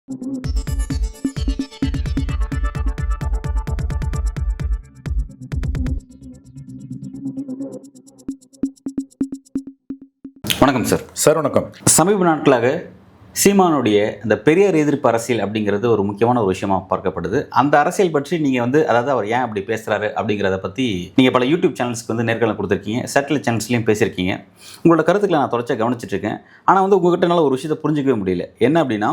வணக்கம் sir. Sir வணக்கம். சமீப நாட்களாக சீமானுடைய அந்த பெரியார் எதிர்ப்பு அரசியல் அப்படிங்கிறது ஒரு முக்கியமான ஒரு விஷயமா பார்க்கப்படுது. அந்த அரசியல் பற்றி நீங்கள் அதாவது அவர் ஏன் அப்படி பேசுகிறாரு அப்படிங்கிறத பற்றி நீங்கள் பல யூடியூப் சேனல்ஸ்க்கு நேர்காணல் கொடுத்துருக்கீங்க, சேட்டலைட் சேனல்ஸ்லையும் பேசியிருக்கீங்க. உங்களோட கருத்துக்களை நான் தொடர்ச்சியாக கவனிச்சிட்ருக்கேன். ஆனால் உங்கள்கிட்டனால ஒரு விஷயத்தை புரிஞ்சிக்கவே முடியல. என்ன அப்படின்னா,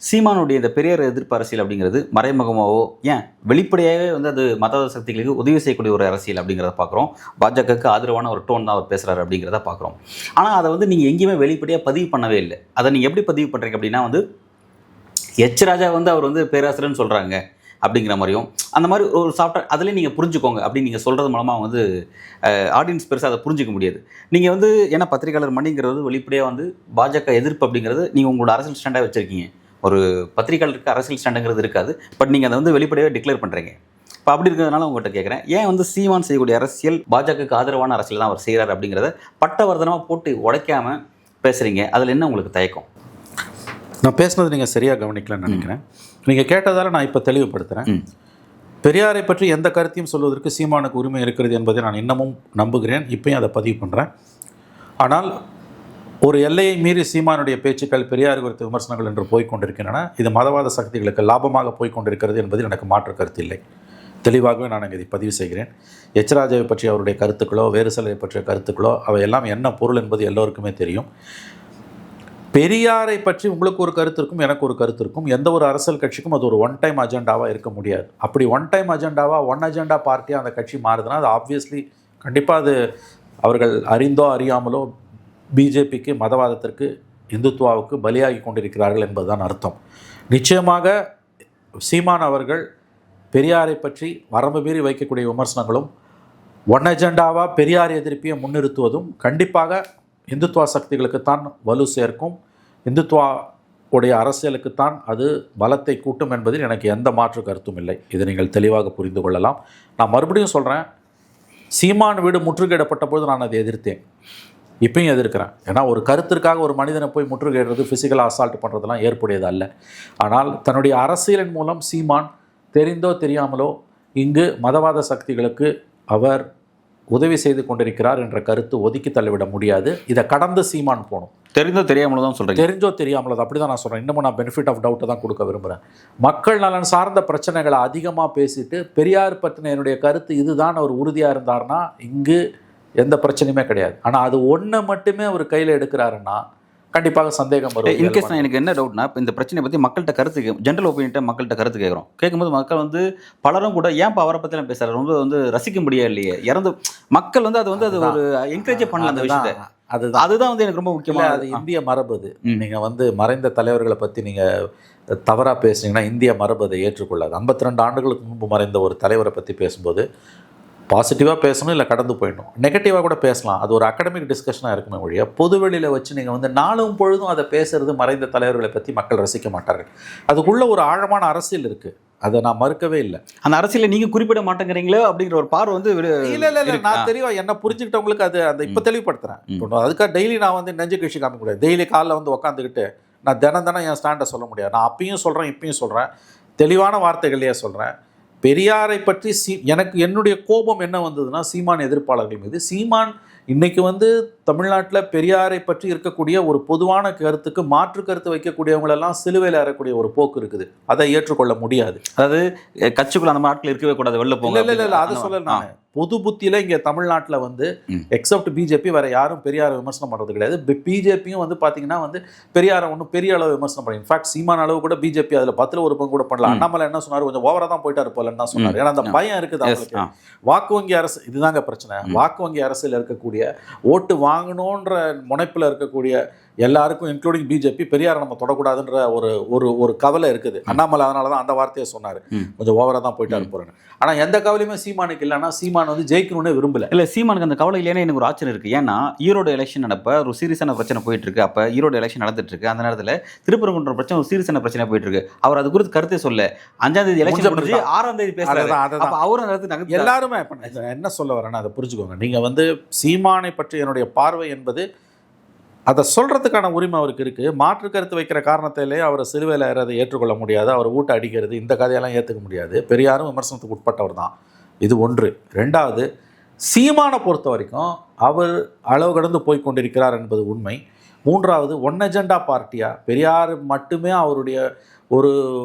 சீமானுடைய இந்த பெரியார் எதிர்ப்பு அரசியல் அப்படிங்கிறது மறைமுகமாகவோ ஏன் வெளிப்படையாகவே அது மதவாத சக்திகளுக்கு உதவி செய்யக்கூடிய ஒரு அரசியல் அப்படிங்கிறத பார்க்குறோம். பாஜகவுக்கு ஆதரவான ஒரு டோன் தான் அவர் பேசுகிறாரு அப்படிங்கிறத பார்க்குறோம். ஆனால் அதை நீங்கள் எங்கேயுமே வெளிப்படையாக பதிவு பண்ணவே இல்லை. அதை நீங்கள் எப்படி பதிவு பண்ணுறீங்க அப்படின்னா, எச் ராஜா அவர் பேராசிரியர்னு சொல்கிறாங்க அப்படிங்கிற மாதிரியும், அந்த மாதிரி ஒரு சாஃப்ட்வேர் அதிலே நீங்கள் புரிஞ்சுக்கோங்க அப்படின்னு நீங்கள் சொல்கிறது மூலமாக ஆடியன்ஸ் பெருசாக அதை புரிஞ்சிக்க முடியாது. நீங்கள் ஏன்னா பத்திரிகையாளர் மணிங்கிறது வெளிப்படையாக பாஜக எதிர்ப்பு அப்படிங்கிறது நீங்கள் உங்களோட அரசியல் ஸ்டாண்டாக வச்சுருக்கீங்க. ஒரு பத்திரிகையாளருக்கு அரசியல் ஸ்டாண்டுங்கிறது இருக்காது. பட் நீங்கள் அதை வெளிப்படையாக டிக்ளேர் பண்ணுறீங்க. இப்போ அப்படி இருக்கிறதுனால உங்கள்கிட்ட கேட்குறேன், ஏன் சீமான் செய்யக்கூடிய அரசியல் பாஜகவுக்கு ஆதரவான அரசியல் தான் அவர் செய்கிறார் அப்படிங்கிறத பட்டவர்தனமாக போட்டு உடைக்காமல் பேசுகிறீங்க. அதில் என்ன உங்களுக்கு தயக்கம்? நான் பேசுனது நீங்கள் சரியாக கவனிக்கலன்னு நினைக்கிறேன். நீங்கள் கேட்டதால் நான் இப்போ தெளிவுபடுத்துகிறேன். பெரியாரை பற்றி எந்த கருத்தையும் சொல்வதற்கு சீமானுக்கு உரிமை இருக்கிறது என்பதை நான் இன்னமும் நம்புகிறேன். இப்போயும் அதை பதிவு பண்ணுறேன். ஆனால் ஒரு எல்லையை மீறி சீமானுடைய பேச்சுக்கள் பெரியார் குறித்த விமர்சனங்கள் என்று போய்கொண்டிருக்கின்றன. இது மதவாத சக்திகளுக்கு லாபமாக போய்கொண்டிருக்கிறது என்பதில் எனக்கு மாற்று கருத்து இல்லை. தெளிவாகவே நான் இதை பதிவு செய்கிறேன். எச் ராஜாவை பற்றி அவருடைய கருத்துக்களோ வேறு சிலரை பற்றிய கருத்துக்களோ அவை எல்லாம் என்ன பொருள் என்பது எல்லோருக்குமே தெரியும். பெரியாரை பற்றி உங்களுக்கு ஒரு கருத்து இருக்கும், எனக்கு ஒரு கருத்து இருக்கும். எந்த ஒரு அரசியல் கட்சிக்கும் அது ஒரு ஒன் டைம் அஜெண்டாவாக இருக்க முடியாது. அப்படி ஒன் டைம் அஜெண்டாவாக ஒன் அஜெண்டா பார்ட்டியாக அந்த கட்சி மாறுதுன்னா அது ஆப்வியஸ்லி கண்டிப்பாக அது அவர்கள் அறிந்தோ அறியாமலோ பிஜேபிக்கு, மதவாதத்திற்கு, இந்துத்துவாவுக்கு பலியாகி கொண்டிருக்கிறார்கள் என்பதுதான் அர்த்தம். நிச்சயமாக சீமான் அவர்கள் பெரியாரை பற்றி வரம்பு மீறி வைக்கக்கூடிய விமர்சனங்களும் ஒன் அஜெண்டாவாக பெரியார் எதிர்ப்பையை முன்னிறுத்துவதும் கண்டிப்பாக இந்துத்துவா சக்திகளுக்குத்தான் வலு சேர்க்கும், இந்துத்துவா உடைய அரசியலுக்குத்தான் அது பலத்தை கூட்டும் என்பதில் எனக்கு எந்த மாற்று கருத்தும் இல்லை. இதை நீங்கள் தெளிவாக புரிந்து கொள்ளலாம். நான் மறுபடியும் சொல்கிறேன், சீமான் வீடு முற்றுகையிடப்பட்ட போது நான் அதை எதிர்த்தேன், இப்பயும் எதிர்க்கிறேன். ஏன்னா ஒரு கருத்திற்காக ஒரு மனிதனை போய் முற்றுகையிடுறது, ஃபிசிக்கலாக அசால்ட் பண்ணுறதுலாம் ஏற்புடையது அல்ல. ஆனால் தன்னுடைய அரசியலின் மூலம் சீமான் தெரிந்தோ தெரியாமலோ இங்கு மதவாத சக்திகளுக்கு அவர் உதவி செய்து கொண்டிருக்கிறார் என்ற கருத்து ஒதுக்கி தள்ளிவிட முடியாது. இதை கடந்து சீமான் போகணும். தெரிந்தோ தெரியாமலோ தான் சொல்கிறேன். தெரிஞ்சோ தெரியாமலோ அப்படி தான் நான் சொல்கிறேன். இன்னமும் நான் பெனிஃபிட் ஆஃப் டவுட்டை தான் கொடுக்க விரும்புகிறேன். மக்கள் நலன் சார்ந்த பிரச்சனைகளை அதிகமாக பேசிட்டு பெரியார் பற்றின என்னுடைய கருத்து இதுதான் அவர் உறுதியாக இருந்தார்னா இங்கு எந்த பிரச்சனையுமே கிடையாது. ஆனால் அது ஒன்றை மட்டுமே அவர் கையில் எடுக்கிறாருன்னா கண்டிப்பாக சந்தேகம் வரும். இன்கேஸ் நான் எனக்கு என்ன டவுட்னா, இப்போ இந்த பிரச்சனையை பற்றி மக்கள்கிட்ட கருத்து ஜென்ரல் ஒப்பீனியன்ட்ட மக்கள்கிட்ட கருத்து கேட்கும்போது மக்கள் பலரும் கூட ஏன்ப்பா அவரை பற்றிலாம் பேசுகிறார், ரொம்ப ரசிக்க முடியாது இல்லையே, இறந்து மக்கள் அது அது ஒரு என்கரேஜ் பண்ணல அந்த விஷயத்தை. அதுதான் எனக்கு ரொம்ப முக்கியமாக. அது இந்திய மரபு. அது நீங்கள் மறைந்த தலைவர்களை பற்றி நீங்கள் தவறாக பேசுனீங்கன்னா இந்திய மரபு அதை ஏற்றுக்கொள்ளாது. 52 ஆண்டுகளுக்கு முன்பு மறைந்த ஒரு தலைவரை பற்றி பேசும்போது பாசிட்டிவாக பேசணும், இல்லை கடந்து போயிடணும். நெகட்டிவாக கூட பேசலாம். அது ஒரு அகடமிக் டிஸ்கஷனாக இருக்குமே ஒழிய பொதுவெளியில் வச்சு நீங்கள் நாளும் பொழுதும் அதை பேசுகிறது மறைந்த தலைவர்களை பற்றி மக்கள் ரசிக்க மாட்டார்கள். அதுக்குள்ளே ஒரு ஆழமான அரசியல் இருக்குது, அதை நான் மறுக்கவே இல்லை. அந்த அரசியலை நீங்கள் குறிப்பிட மாட்டேங்கிறீங்களோ அப்படிங்கிற ஒரு பார்வை இல்லை நான் தெளிவாக என்ன புரிஞ்சுக்கிட்டவங்களுக்கு அது அந்த இப்போ தெளிவுபடுத்துகிறேன். இப்போ அதுக்காக டெய்லி நான் நெஞ்சு கழிச்சு காமிக்க முடியாது. டெய்லி காலைல உட்காந்துக்கிட்டு நான் தினம் என் ஸ்டாண்டை சொல்ல முடியாது. நான் அப்பயும் சொல்கிறேன், இப்பயும் சொல்கிறேன், தெளிவான வார்த்தைகளையே சொல்கிறேன். பெரியாரை பற்றி எனக்கு என்னுடைய கோபம் என்ன வந்ததுன்னா, சீமான் எதிர்ப்பாளர்கள் மீது. சீமான் இன்றைக்கி தமிழ்நாட்டில் பெரியாரை பற்றி இருக்கக்கூடிய ஒரு பொதுவான கருத்துக்கு மாற்று கருத்து வைக்கக்கூடியவங்களெல்லாம் சிலுவையில் அறக்கூடிய ஒரு போக்கு இருக்குது. அதை ஏற்றுக்கொள்ள முடியாது. அதாவது கட்சிக்குள்ள அந்த நாட்டில் இருக்கவே கூடாது, வெளில போங்க. இல்லை அதை சொல்ல நான் பொது புத்தியில் இங்கே தமிழ்நாட்டில் எக்ஸப்ட் பிஜேபி வேறு யாரும் பெரியாரை விமர்சனம் பண்ணுறது கிடையாது. பிஜேபியும் பார்த்தீங்கன்னா பெரியாரை ஒன்றும் பெரிய அளவு விமர்சனம் பண்ணி, இன்ஃபேக்ட் சீமான் அளவு கூட பிஜேபி அதில் 10ல் 1 பங்கு கூட பண்ணலாம். அண்ணாமலை என்ன சொன்னார், கொஞ்சம் ஓவராக தான் போயிட்டாரு போலன்னு தான் சொன்னார். ஏன்னா அந்த பயம் இருக்குது அவங்களுக்கு. வாக்கு வங்கி அரசு இதுதாங்க பிரச்சனை. வாக்கு வங்கி அரசில் இருக்கக்கூடிய ஓட்டு வாங்கணுன்ற முனைப்பில் இருக்கக்கூடிய எல்லாருக்கும் இன்க்ளூடிங் பிஜேபி பெரியாரை நம்ம தொடக்கூடாதுன்ற ஒரு கவலை இருக்குது. அண்ணாமலை அதனால தான் அந்த வார்த்தையை சொன்னார், கொஞ்சம் ஓவராக தான் போயிட்டாரு போகிறேன்னு. ஆனால் எந்த கவலையுமே சீமானுக்கு இல்லைன்னா சீமான் ஜெயிக்கணும்னு விரும்பல. இல்லை, சீமானுக்கு அந்த கவலை இல்லைன்னா எனக்கு ஒரு ஆச்சரியம் இருக்குது. ஏன்னா ஈரோடு எலெக்ஷன் நடப்ப ஒரு சீரியஸான பிரச்சனை போயிட்டு இருக்கு. அப்போ ஈரோடு எலெக்ஷன் நடந்துட்டு இருக்கு. அந்த நேரத்தில் திருப்பரங்குன்ற பிரச்சனை ஒரு சீரியஸான பிரச்சனை போயிட்டு இருக்கு. அவர் அது குறித்து கருத்தை சொல்ல 5ஆம் தேதி எலெக்ஷன் முடிஞ்சு 6ஆம் தேதி பேசுறாரு. அவரும் எல்லாருமே என்ன சொல்ல வரேன்னா அதை புரிஞ்சுக்கோங்க. நீங்கள் சீமானை பற்றி என்னுடைய பார்வை என்பது அதை சொல்கிறதுக்கான உரிமை அவருக்கு இருக்குது. மாற்று கருத்து வைக்கிற காரணத்திலே அவரை சிலுவையில் ஏறதை ஏற்றுக்கொள்ள முடியாது, அவர் ஊட்ட அடிக்கிறது, இந்த கதையெல்லாம் ஏற்றுக்க முடியாது. பெரியாரும் விமர்சனத்துக்கு உட்பட்டவர் தான். இது ஒன்று. ரெண்டாவது, சீமானை பொறுத்த வரைக்கும் அவர் அளவு கடந்து போய் கொண்டிருக்கிறார் என்பது உண்மை. மூன்றாவது, ஒன் அஜெண்டா பார்ட்டியாக பெரியார் மட்டுமே அவருடைய ஒரு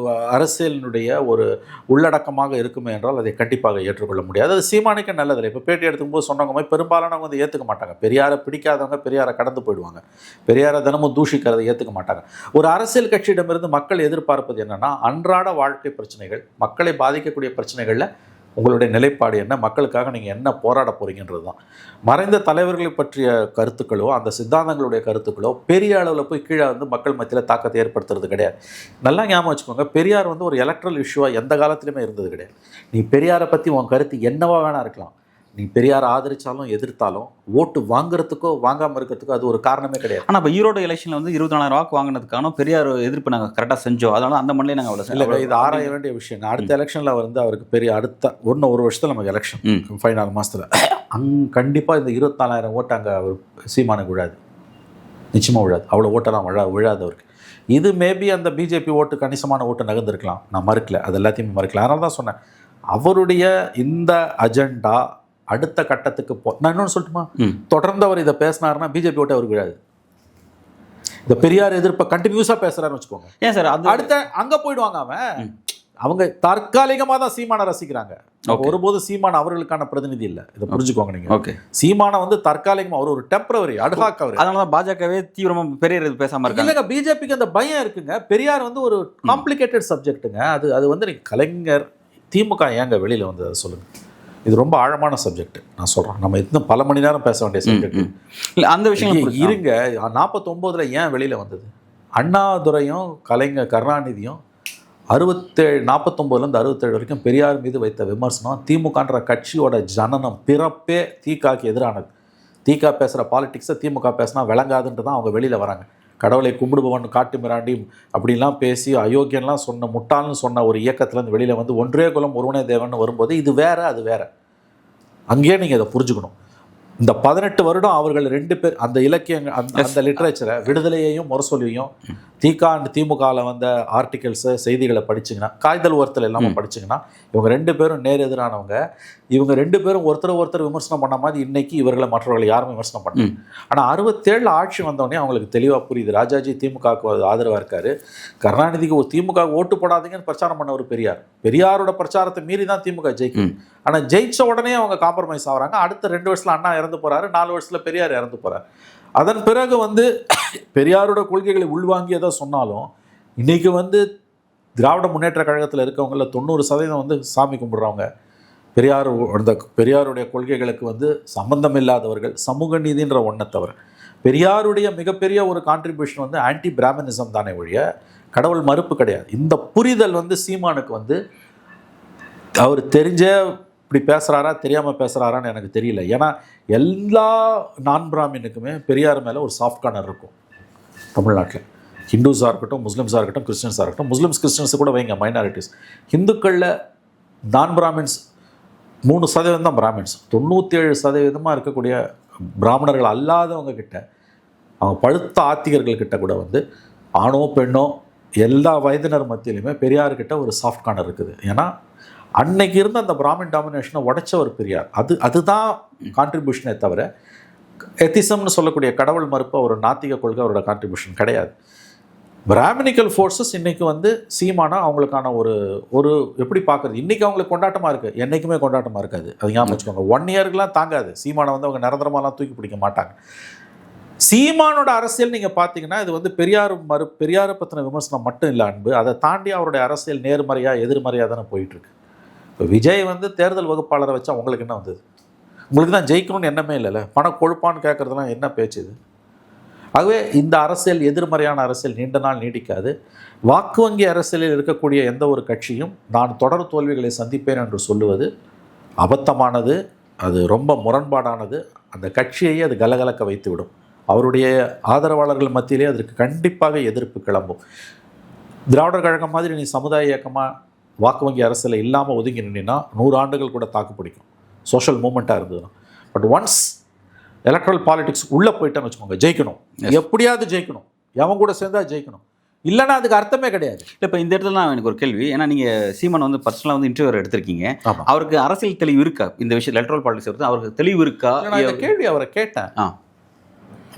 அரசியலினுடைய ஒரு உள்ளடக்கமாக இருக்குமே என்றால் அதை கண்டிப்பாக ஏற்றுக்கொள்ள முடியாது. அது சீமானுக்கு நல்லதில்லை. இப்போ பேட்டி எடுக்கும்போது சொன்னவங்க மாதிரி பெரும்பாலானவங்க வந்து ஏற்றுக்க மாட்டாங்க. பெரியாரை பிடிக்காதவங்க பெரியாரை கடந்து போயிடுவாங்க. பெரியாரை தினமும் தூஷிக்கிறதை ஏற்றுக்க மாட்டாங்க. ஒரு அரசியல் கட்சியிடமிருந்து மக்கள் எதிர்பார்ப்பது என்னென்னா, அன்றாட வாழ்க்கை பிரச்சனைகள், மக்களை பாதிக்கக்கூடிய பிரச்சனைகளில் உங்களுடைய நிலைப்பாடு என்ன, மக்களுக்காக நீங்கள் என்ன போராட போகிறீங்கன்றது தான். மறைந்த தலைவர்களை பற்றிய கருத்துக்களோ அந்த சித்தாந்தங்களுடைய கருத்துக்களோ பெரிய அளவில் போய் கீழே வந்து மக்கள் மத்தியில் தாக்கத்தை ஏற்படுத்துறது கிடையாது. நல்லா ஞாபகம் வச்சுக்கோங்க, பெரியார் வந்து ஒரு எலக்ட்ரல் இஷ்யூவாக எந்த காலத்துலையுமே இருந்தது கிடையாது. நீ பெரியாரை பற்றி உன் கருத்து என்னவா வேணா இருக்கலாம், நீ பெரியாரை ஆதரித்தாலும் எதிர்த்தாலும் ஓட்டு வாங்குறதுக்கோ வாங்காமல் இருக்கிறதுக்கோ அது ஒரு காரணமே கிடையாது. ஆனால் இப்போ ஈரோடு எலெக்ஷனில் வந்து 24,000 வாக்கு வாங்கினதுக்கான பெரியார் எதிர்ப்பு நாங்கள் கரெக்டாக செஞ்சோம், அதனால அந்த மண்ணிலே நாங்கள் அவ்வளோ இல்லை. இது ஆராய வேண்டிய விஷயம். அடுத்த எலெக்ஷனில் வந்து அவருக்கு பெரிய அடுத்த ஒரு வருஷத்தில் நமக்கு எலெக்ஷன் 4 மாதத்தில் கண்டிப்பாக இந்த 24,000 ஓட்டு அங்கே அவர் சீமானுக்கு விழாது, நிச்சயமாக விழாது. அவ்வளோ ஓட்டெல்லாம் விழாது அவருக்கு. இது மேபி அந்த பிஜேபி ஓட்டு கணிசமான ஓட்டு நகர்ந்துருக்கலாம், நான் மறுக்கல, அது எல்லாத்தையுமே மறுக்கல. அதனால தான் சொன்னேன், அவருடைய இந்த அஜெண்டா அடுத்த கட்டத்துக்கு நான் இன்னொன்று சொல்லட்டுமா, தொடர்ந்து அவர் இதை பேசினாருன்னா பிஜேபி ஓட்டு அவருக்கு விழாது. இந்த பெரியார் எதிர்ப்பை கண்டினியூஸாக பேசுறாருன்னு வச்சுக்கோங்க, ஏன் சார் அது அடுத்த அங்கே போயிடுவாங்க. அவங்க தற்காலிகமாக தான் சீமானை ரசிக்கிறாங்க. ஒருபோது சீமான் அவர்களுக்கான பிரதிநிதி இல்லை, இதை புரிஞ்சுக்கோங்க நீங்க. ஓகே, சீமானை வந்து தற்காலிகமாக அவர் ஒரு டெம்பரவரி அட்ஹாக் அவர். அதனால தான் பாஜகவே தீவிரமாக பெரியார் இது பேசாமல் இருக்காங்க. இல்லைங்க, பிஜேபிக்கு அந்த பயம் இருக்குங்க. பெரியார் வந்து ஒரு காம்ப்ளிகேட்டட் சப்ஜெக்ட்டுங்க. அது வந்து நீங்க கலைஞர் திமுக ஏங்க வெளியில் வந்து அதை சொல்லுங்க. இது ரொம்ப ஆழமான சப்ஜெக்ட். நான் சொல்கிறேன், நம்ம இன்னும் பல மணி நேரம் பேச வேண்டிய சப்ஜெக்ட். இல்லை, அந்த விஷயம் இருங்க. 49 ஏன் வெளியில் வந்தது? அண்ணாதுரையும் கலைஞர் கருணாநிதியும் 49லேருந்து 67 வரைக்கும் பெரியார் மீது வைத்த விமர்சனம், திமுகன்ற கட்சியோட ஜனனம் பிறப்பே தீகாக்கு எதிரானது. தீகா பேசுகிற பாலிடிக்ஸை திமுக பேசினா விளங்காதுன்ட்டு தான் அவங்க வெளியில் வராங்க. கடவுளை கும்பிடுபவன் காட்டு மிராண்டி அப்படின்லாம் பேசி அயோக்கியன்லாம் சொன்ன, முட்டாள்னு சொன்ன ஒரு இயக்கத்துலேருந்து வெளியில் வந்து ஒன்றே குலம் ஒருவனே தேவன் வரும்போது இது வேற அது வேற. அங்கேயே நீங்கள் இதை புரிஞ்சுக்கணும். இந்த 18 வருடம் அவர்கள் 2 பேர் அந்த இலக்கியங்கள் அந்த லிட்ரேச்சரை, விடுதலையையும் முரசொலியையும், தீகா அண்ட் திமுகவில் வந்த ஆர்டிகல்ஸை, செய்திகளை படிச்சிங்கன்னா, காய்தல் ஒருத்தர் எல்லாமே படிச்சிங்கன்னா, இவங்க 2 பேரும் நேர் எதிரானவங்க. இவங்க 2 பேரும் ஒருத்தர் விமர்சனம் பண்ண மாதிரி இன்னைக்கு இவர்களை மற்றவர்களை யாரும் விமர்சனம் பண்ணல. ஆனால் 67 ஆட்சி வந்தோடனே அவங்களுக்கு தெளிவாக புரியுது. ராஜாஜி திமுகவுக்கு ஆதரவாக இருக்காரு, கருணாநிதிக்கு ஒரு திமுக ஓட்டு போடாதீங்கன்னு பிரச்சாரம் பண்ணவர் பெரியார். பெரியாரோட பிரச்சாரத்தை மீறி தான் திமுக ஜெயிக்கும். ஆனால் ஜெயிச்ச உடனே அவங்க காம்ப்ரமைஸ் ஆகிறாங்க. அடுத்த 2 வருஷத்தில் அண்ணா இறந்து போகிறாரு, 4 வருஷத்தில் பெரியார் இறந்து போகிறார். அதன் பிறகு வந்து பெரியாரோட கொள்கைகளை உள்வாங்கியதாக சொன்னாலும் இன்றைக்கி வந்து திராவிட முன்னேற்ற கழகத்தில் இருக்கவங்கள 90% வந்து சாமி கும்பிட்றவங்க, பெரியாருடைய கொள்கைகளுக்கு வந்து சம்பந்தம் இல்லாதவர்கள், சமூக நீதின்ற ஒன்றை தவிர. பெரியாருடைய மிகப்பெரிய ஒரு கான்ட்ரிபியூஷன் வந்து ஆன்டி பிராமனிசம் தானே ஒழிய கடவுள் மறுப்பு கிடையாது. இந்த புரிதல் வந்து சீமானுக்கு வந்து அவர் தெரிஞ்ச இப்படி பேசுகிறாரா தெரியாமல் பேசுகிறாரான்னு எனக்கு தெரியல. ஏன்னா எல்லா நான் பிராமினுக்குமே பெரியார் மேலே ஒரு சாஃப்ட் கார்னர் இருக்கும் தமிழ்நாட்டில். ஹிந்துஸாக இருக்கட்டும், முஸ்லீம்ஸாக இருக்கட்டும், கிறிஸ்டின்ஸாக இருக்கட்டும். முஸ்லீம்ஸ் கிறிஸ்டின்ஸு கூட வைங்க, மைனாரிட்டிஸ். ஹிந்துக்களில் நான் பிராமின்ஸ் 3% தான் பிராமின்ஸ். 97% இருக்கக்கூடிய பிராமணர்கள் அல்லாதவங்க கிட்ட, அவங்க பழுத்த ஆத்திகர்கள்கிட்ட கூட வந்து ஆணோ பெண்ணோ எல்லா வயதினர் மத்தியிலுமே பெரியார்கிட்ட ஒரு சாஃப்ட் கார்னர் இருக்குது. ஏன்னா அன்னைக்கு இருந்த அந்த பிராமின் டாமினேஷனை உடைச்சவர் பெரியார். அதுதான் கான்ட்ரிபியூஷனே தவிர எத்திசம்னு சொல்லக்கூடிய கடவுள் மறுப்பு ஒரு நாத்திக கொள்கை அவரோட கான்ட்ரிபியூஷன் கிடையாது. பிராமினிக்கல் ஃபோர்ஸஸ் இன்றைக்கி வந்து சீமானா அவங்களுக்கான ஒரு எப்படி பார்க்குறது, இன்றைக்கி அவங்களுக்கு கொண்டாட்டமாக இருக்குது, என்றைக்குமே கொண்டாட்டமாக இருக்காது. அது ஞாபகம் வச்சுக்கோங்க. 1 இயருக்குலாம் தாங்காது. சீமானை வந்து அவங்க நிரந்தரமாலாம் தூக்கி பிடிக்க மாட்டாங்க. சீமானோட அரசியல் நீங்கள் பார்த்தீங்கன்னா இது வந்து பெரியாரை பற்றின விமர்சனம் மட்டும் இல்லை அன்பு, அதை தாண்டி அவருடைய அரசியல் நேர்மறையாக எதிர்மறையாக தானே போயிட்டுருக்கு. இப்போ விஜய் வந்து தேர்தல் வகுப்பாளரை வச்சா உங்களுக்கு என்ன வந்தது? உங்களுக்கு தான் ஜெயிக்கணும்னு எண்ணமே இல்லைல்ல. பணம் கொழுப்பான்னு கேட்குறதுலாம் என்ன பேச்சு இது? ஆகவே இந்த அரசியல் எதிர்மறையான அரசியல் நீண்ட நாள் நீடிக்காது. வாக்கு வங்கி அரசியலில் இருக்கக்கூடிய எந்த ஒரு கட்சியும் நான் தொடர் தோல்விகளை சந்திப்பேன் என்று சொல்லுவது அபத்தமானது, அது ரொம்ப முரண்பாடானது. அந்த கட்சியையே அது கலகலக்க வைத்துவிடும். அவருடைய ஆதரவாளர்கள் மத்தியிலே அதற்கு கண்டிப்பாக எதிர்ப்பு கிளம்பும். திராவிடர் கழகம் மாதிரி நீ சமுதாய இயக்கமாக வாக்கு வங்கி அரசியல் இல்லாமல் ஒதுங்கி நின்னா 100 ஆண்டுகள் கூட தாக்கு பிடிக்கும், சோஷியல் மூமெண்ட்டாக இருந்ததுன்னா. பட் ஒன்ஸ் எலக்ட்ரல் பாலிடிக்ஸ் உள்ளே போயிட்டேன்னு வச்சுக்கோங்க, ஜெயிக்கணும், எப்படியாவது ஜெயிக்கணும், எவன் கூட சேர்ந்தா ஜெயிக்கணும், இல்லைன்னா அதுக்கு அர்த்தமே கிடையாது. இப்போ இந்த இடத்துல நான் எனக்கு ஒரு கேள்வி, ஏன்னா நீங்கள் சீமான் வந்து பர்சனலாக வந்து இன்டர்வியூ எடுத்திருக்கீங்க, அவருக்கு அரசியல் தெளிவு இருக்கா இந்த விஷயம் எலக்ட்ரல் பாலிடிக்ஸ் வருது, அவருக்கு தெளிவு இருக்கா? நான் இந்த கேள்வி அவரை கேட்டேன்.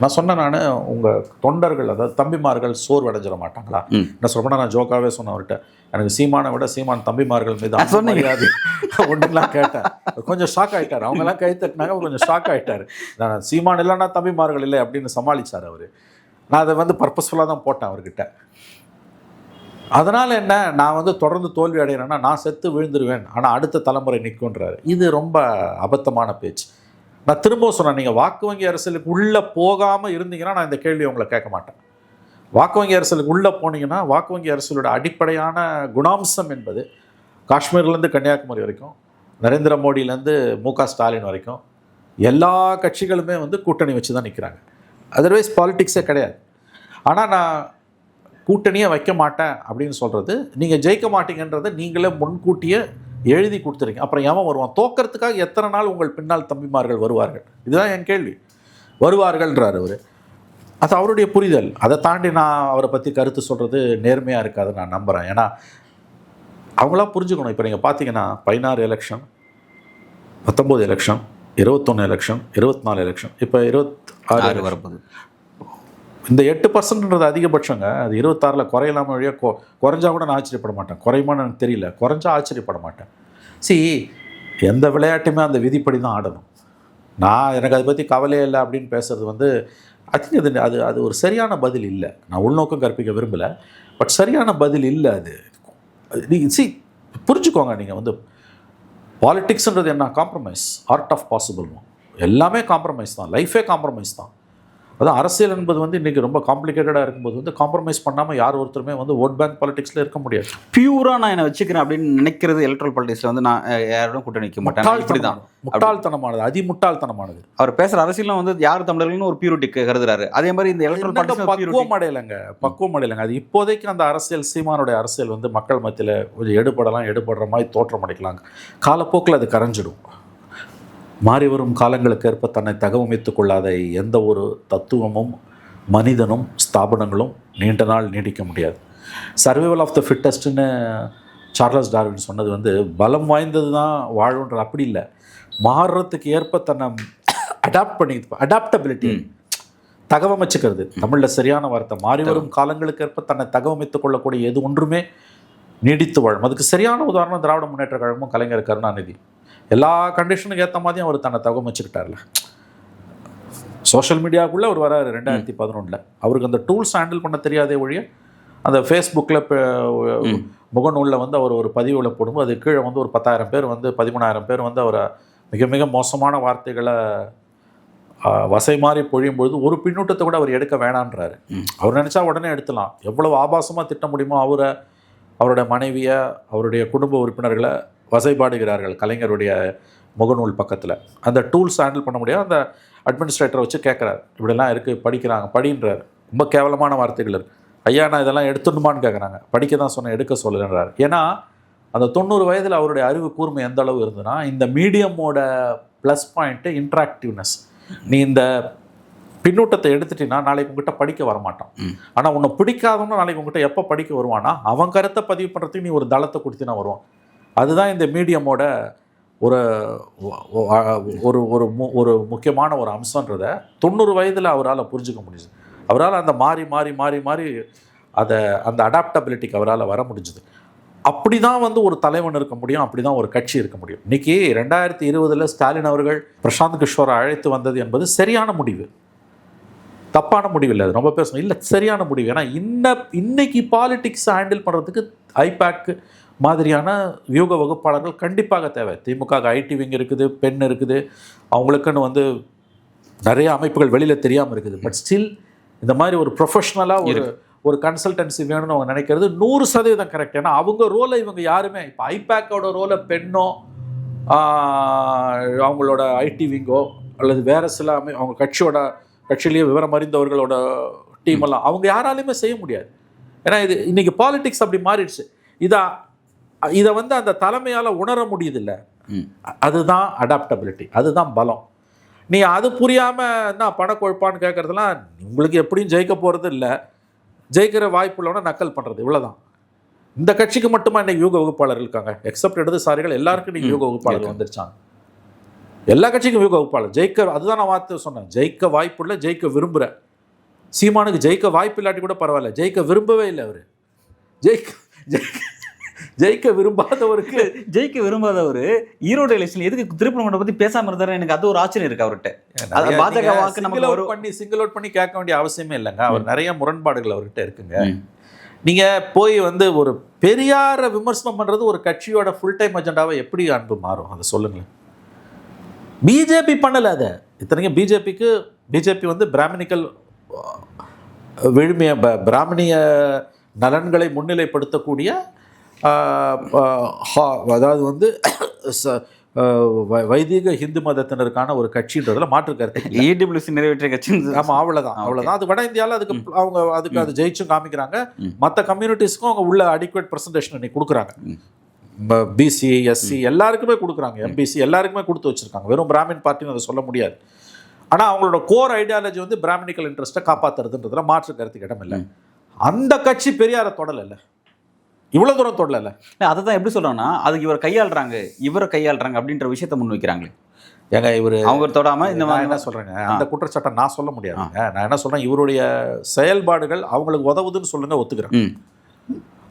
நான் சொன்னேன், நான் உங்கள் தொண்டர்கள் அதாவது தம்பிமார்கள் சோர்வடைஞ்சிட மாட்டாங்களா? என்ன சொல்கிறேன்னா, நான் ஜோக்காகவே சொன்னேன் அவர்கிட்ட, எனக்கு சீமானை விட சீமான் தம்பிமார்கள் மீது சொன்னீங்க ஒன்றுலாம் கேட்டேன். கொஞ்சம் ஷாக் ஆகிட்டார், அவங்கெல்லாம் கை தட்டினாங்க, கொஞ்சம் ஷாக் ஆகிட்டார். நான் சீமான் இல்லைன்னா தம்பிமார்கள் இல்லை அப்படின்னு சமாளித்தார் அவர். நான் அதை வந்து பர்பஸ்ஃபுல்லாக தான் போட்டேன் அவர்கிட்ட. அதனால் என்ன, நான் வந்து தொடர்ந்து தோல்வி அடைகிறேன்னா நான் செத்து விழுந்துருவேன், ஆனால் அடுத்த தலைமுறை நிற்குன்றாரு. இது ரொம்ப அபத்தமான பேச்சு. நான் திரும்ப சொன்னேன், நீங்கள் வாக்கு வங்கி அரசியலுக்கு உள்ளே போகாமல் இருந்தீங்கன்னா நான் இந்த கேள்வியை உங்களை கேட்க மாட்டேன். வாக்கு வங்கி அரசியலுக்கு உள்ளே போனீங்கன்னா வாக்கு வங்கி அரசியலோட அடிப்படையான குணாம்சம் என்பது காஷ்மீர்லேருந்து கன்னியாகுமரி வரைக்கும், நரேந்திர மோடியிலேருந்து மு.க. ஸ்டாலின் வரைக்கும் எல்லா கட்சிகளுமே வந்து கூட்டணி வச்சு தான் நிற்கிறாங்க. அதர்வைஸ் பாலிட்டிக்ஸே கிடையாது. ஆனால் நான் கூட்டணியே வைக்க மாட்டேன் அப்படின்னு சொல்கிறது, நீங்கள் ஜெயிக்க மாட்டீங்கன்றதை நீங்களே முன்கூட்டியே எழுதி கொடுத்துருங்க. அப்புறம் எவன் வருவான்? தோக்கிறதுக்காக எத்தனை நாள் உங்கள் பின்னால் தம்பிமார்கள் வருவார்கள்? இதுதான் என் கேள்வி. வருவார்கள்ன்றார் அவர். அது அவருடைய புரிதல். அதை தாண்டி நான் அவரை பற்றி கருத்து சொல்கிறது நேர்மையாக இருக்காது நான் நம்புகிறேன். ஏன்னா அவங்களாம் புரிஞ்சுக்கணும். இப்போ நீங்கள் பார்த்தீங்கன்னா 16 எலெக்ஷன், 19 எலெக்ஷன், 21 எலெக்ஷன், 24 எலெக்ஷன், இப்போ 26 வரப்போகுது. இந்த 8%ன்றது அதிகபட்சங்க. அது 26ல் குறையலாமல் வழியாக குறைஞ்சா கூட நான் ஆச்சரியப்பட மாட்டேன். குறையுமான்னு எனக்கு தெரியல, குறைஞ்சா ஆச்சரியப்பட மாட்டேன். எந்த விளையாட்டுமே அந்த விதிப்படி தான் ஆடணும். எனக்கு அதை பற்றி கவலையே இல்லை அப்படின்னு பேசுறது வந்து ஐ திங்க் அது ஒரு சரியான பதில் இல்லை. நான் உள்நோக்கம் கற்பிக்க விரும்பலை, பட் சரியான பதில் இல்லை அது. நீங்கள் புரிஞ்சுக்கோங்க, நீங்கள் வந்து பாலிட்டிக்ஸ்ன்றது என்ன? Compromise, art of possible. எல்லாமே காம்ப்ரமைஸ் தான், லைஃபே காம்ப்ரமைஸ் தான். அதான் அரசியல் என்பது வந்து இன்றைக்கி ரொம்ப காம்ப்ளிகேட்டடாக இருக்கும்போது வந்து காம்ப்ரமைஸ் பண்ணாமல் யார் ஒருத்தருமே வந்து ஓட் பேங்க் பாலிடிக்ஸில் இருக்க முடியாது. பியூராக நான் என்ன வச்சுக்கிறேன் அப்படின்னு நினைக்கிறது எலக்ட்ரல் பாலிடிக்ஸில் வந்து நான் யாரோட கூட்டணி நிற்க மாட்டேன். இப்படி தான் முட்டாள்தனமானது, முட்டாள்தனமானது. அவர் பேசுகிற அரசியலும் வந்து யார் தமிழர்கள்னு ஒரு பியூரிட்டி கருதுறாரு. அதே மாதிரி இந்த எலக்ட்ரல் பாலிடிக்ஸ் பக்குவம் அடையலைங்க. அது இப்போதைக்கு அந்த அரசியல் சீமானுடைய அரசியல் வந்து மக்கள் மத்தியில் கொஞ்சம் எடுபடுற மாதிரி தோற்றம் அடைக்கலாங்க. காலப்போக்கில் அது கரைஞ்சிடும். மாறி வரும் காலங்களுக்கு ஏற்ப தன்னை தகவமைத்துக் கொள்ளாத எந்த ஒரு தத்துவமும் மனிதனும் ஸ்தாபனங்களும் நீண்ட நாள் நீடிக்க முடியாது. சர்வைவல் ஆஃப் த ஃபிட்டஸ்ட்னு சார்லஸ் டார்வின் சொன்னது வந்து பலம் வாய்ந்தது தான் வாழுன்ற அப்படி இல்லை, மாறுறதுக்கு ஏற்ப தன்னை அடாப்டபிலிட்டி தகவமைச்சுக்கிறது தமிழில் சரியான வார்த்தை. மாறி வரும் காலங்களுக்கு ஏற்ப தன்னை தகவமைத்துக் கொள்ளக்கூடிய எது ஒன்றுமே நீடித்து வாழும். அதுக்கு சரியான உதாரணம் திராவிட முன்னேற்ற கழகமும் கலைஞர் கருணாநிதி. எல்லா கண்டிஷனுக்கு ஏற்ற மாதிரியும் அவர் தன்னை தகவமைச்சுக்கிட்டார்ல. சோஷியல் மீடியாவுக்குள்ளே அவர் வராரு 2011. அவருக்கு அந்த டூல்ஸ் ஹேண்டில் பண்ண தெரியாதே ஒழிய அந்த ஃபேஸ்புக்கில் முகநூலில் வந்து அவர் ஒரு பதிவுகளை போடும்போது அது கீழே வந்து ஒரு 10,000 பேர் வந்து 13,000 பேர் வந்து அவரை மிக மிக மோசமான வார்த்தைகளை வசை மாறி பொழியும்பொழுது ஒரு பின்னூட்டத்தை கூட அவர் எடுக்க வேணான்றாரு. அவர் நினச்சா உடனே எடுத்துலாம். எவ்வளவு ஆபாசமாக திட்ட முடியுமோ அவருடைய மனைவியை, அவருடைய குடும்ப உறுப்பினர்களை வசைபாடுகிறார்கள் கலைஞருடைய முகநூல் பக்கத்தில். அந்த டூல்ஸ் ஹேண்டில் பண்ண முடியாது. அந்த அட்மினிஸ்ட்ரேட்டரை வச்சு கேட்குறாரு, இப்படிலாம் இருக்குது படிக்கிறாங்க படின்றார். ரொம்ப கேவலமான வார்த்தைகள் இருக்குது. ஐயா நான் இதெல்லாம் எடுத்துடணுமான்னு கேட்குறாங்க. படிக்க தான் சொன்னேன், எடுக்க சொல்லலைன்றார். ஏன்னா அந்த 90 வயதில் அவருடைய அறிவு கூர்மை எந்த அளவு இருந்ததுன்னா, இந்த மீடியமோட ப்ளஸ் பாயிண்ட்டு இன்ட்ராக்டிவ்னஸ். நீ இந்த பின்னூட்டத்தை எடுத்துட்டீங்கன்னா நாளைக்கு உங்ககிட்ட படிக்க வரமாட்டான். ஆனால் உன்னை பிடிக்காதவன்னு நாளைக்கு உங்ககிட்ட எப்போ படிக்க வருவானா, அவன் கருத்தை பதிவு பண்ணுறதுக்கு நீ ஒரு தளத்தை கொடுத்தினா வருவான். அதுதான் இந்த மீடியமோட ஒரு ஒரு ஒரு முக்கியமான ஒரு அம்சன்றதை 90 வயதில் அவரால் புரிஞ்சுக்க முடியுது. அவரால் அந்த மாறி மாறி மாறி மாறி அந்த அடாப்டபிலிட்டிக்கு அவரால் வர முடிஞ்சுது. அப்படி தான் வந்து ஒரு தலைவன் இருக்க முடியும், அப்படி தான் ஒரு கட்சி இருக்க முடியும். இன்றைக்கி 2020 ஸ்டாலின் அவர்கள் பிரசாந்த் கிஷோரை அழைத்து வந்தது என்பது சரியான முடிவு, தப்பான முடிவு இல்லை. அது ரொம்ப பேசணும் இல்லை, சரியான முடிவு. ஏன்னா இன்னைக்கு பாலிடிக்ஸை ஹேண்டில் பண்ணுறதுக்கு ஐபேக் மாதிரியான வியூக வகுப்பாளர்கள் கண்டிப்பாக தேவை. திமுக ஐடி விங் இருக்குது, பெண் இருக்குது, அவங்களுக்குன்னு வந்து நிறைய அமைப்புகள் வெளியில் தெரியாமல் இருக்குது. பட் ஸ்டில் இந்த மாதிரி ஒரு ப்ரொஃபஷ்னலாக ஒரு கன்சல்டன்சி வேணும்னு அவங்க நினைக்கிறது 100% கரெக்ட். ஏன்னா அவங்க ரோலை இவங்க யாருமே, இப்போ ஐபேக்கோட ரோலை பெண்ணோ அவங்களோட ஐடி விங்கோ அல்லது வேறு சில அவங்க கட்சியிலேயே விவரம் அறிந்தவர்களோட டீமெல்லாம் அவங்க யாராலையுமே செய்ய முடியாது. ஏன்னா இது இன்றைக்கி பாலிடிக்ஸ் அப்படி மாறிடுச்சு. இதை வந்து அந்த தலைமையால் உணர முடியுதில்ல. அதுதான் அடாப்டபிலிட்டி, அதுதான் பலம். நீ அது புரியாமல் என்ன பணக்கொழுப்பான்னு கேட்குறதுலாம் உங்களுக்கு எப்படியும் ஜெயிக்க போகிறது இல்லை, ஜெயிக்கிற வாய்ப்பு உள்ளவன நக்கல் பண்ணுறது, இவ்வளோதான். இந்த கட்சிக்கு மட்டுமா இன்னைக்கு யூக வகுப்பாளர் இருக்காங்க? எக்ஸப்ட் இடதுசாரிகள் எல்லாருக்கும் இன்னைக்கு யூக வகுப்பாளர் வந்துருச்சாங்க. எல்லா கட்சிக்கும் யூக வகுப்பாளர். ஜெயிக்க, அதுதான் நான் வார்த்தை சொன்னேன், ஜெயிக்க வாய்ப்புள்ள, ஜெயிக்க விரும்புகிற. சீமானுக்கு ஜெயிக்க வாய்ப்பு இல்லாட்டி கூட பரவாயில்ல, ஜெயிக்க விரும்பவே இல்லை அவர். ஜெயிக்க விரும்பாதவருக்கு, ஜெயிக்க விரும்பாதவர் ஈரோடு எலெக்ஷன் எதுக்கு திருப்பணத்தை பற்றி பேசாமல் இருந்தாரு? எனக்கு அது ஒரு ஆச்சரியம் இருக்கு அவர்கிட்ட. பாஜக வாக்கு நம்ம சிங்கிள் அவுட் பண்ணி கேட்க வேண்டிய அவசியமே இல்லைங்க. அவர் நிறைய முரண்பாடுகள் அவர்கிட்ட இருக்குங்க. நீங்க போய் வந்து ஒரு பெரியாரை விமர்சனம் பண்றது ஒரு கட்சியோட ஃபுல் டைம் அஜெண்டாவை எப்படி அன்பு மாறும்? அதை சொல்லுங்களேன். பிஜேபி பண்ணல அதை. இத்தனைக்கும் பிஜேபி வந்து பிராமணிக்கல் விழுமிய பிராமணிய நலன்களை முன்னிலைப்படுத்தக்கூடிய, அதாவது வந்து வைதிக ஹிந்து மதத்தினருக்கான ஒரு கட்சின்றதுல மாற்று கருத்து. EWC நிறைவேற்றிய கட்சி. ஆமாம், அவ்வளோதான். அது வட இந்தியாவில் அதுக்கு அது ஜெயிச்சும் காமிக்கிறாங்க. மற்ற கம்யூனிட்டிஸ்க்கும் அவங்க உள்ள அடிக்குவேட் ப்ரெசன்டேஷன் இன்னைக்கு கொடுக்குறாங்க. பிசி, எஸ்சி எல்லாருக்குமே கொடுக்குறாங்க, எம்பிசி எல்லாருக்குமே கொடுத்து வச்சுருக்காங்க. வெறும் பிராமின் பார்ட்டின்னு அதை சொல்ல முடியாது. ஆனால் அவங்களோட கோர் ஐடியாலஜி வந்து பிராமணிக்கல் இன்ட்ரெஸ்ட்டை காப்பாற்றுறதுன்றதுல மாற்று கருத்துக்கு இடம் இல்லை. அந்த கட்சி பெரியாரை தொடலை, இவ்வளோ தூரம் தொடலை. அதை தான் எப்படி சொல்கிறாங்கன்னா, அதுக்கு இவரை கையாளுறாங்க அப்படின்ற விஷயத்த முன் வைக்கிறாங்களே. ஏங்க அவங்க தொடாமல் இந்த மாதிரி என்ன சொல்கிறேங்க, அந்த குற்றச்சாட்டை நான் சொல்ல முடியாதுங்க. நான் என்ன சொல்கிறேன், இவருடைய செயல்பாடுகள் அவங்களுக்கு உதவுதுன்னு சொல்லுங்க, ஒத்துக்கிறேன்.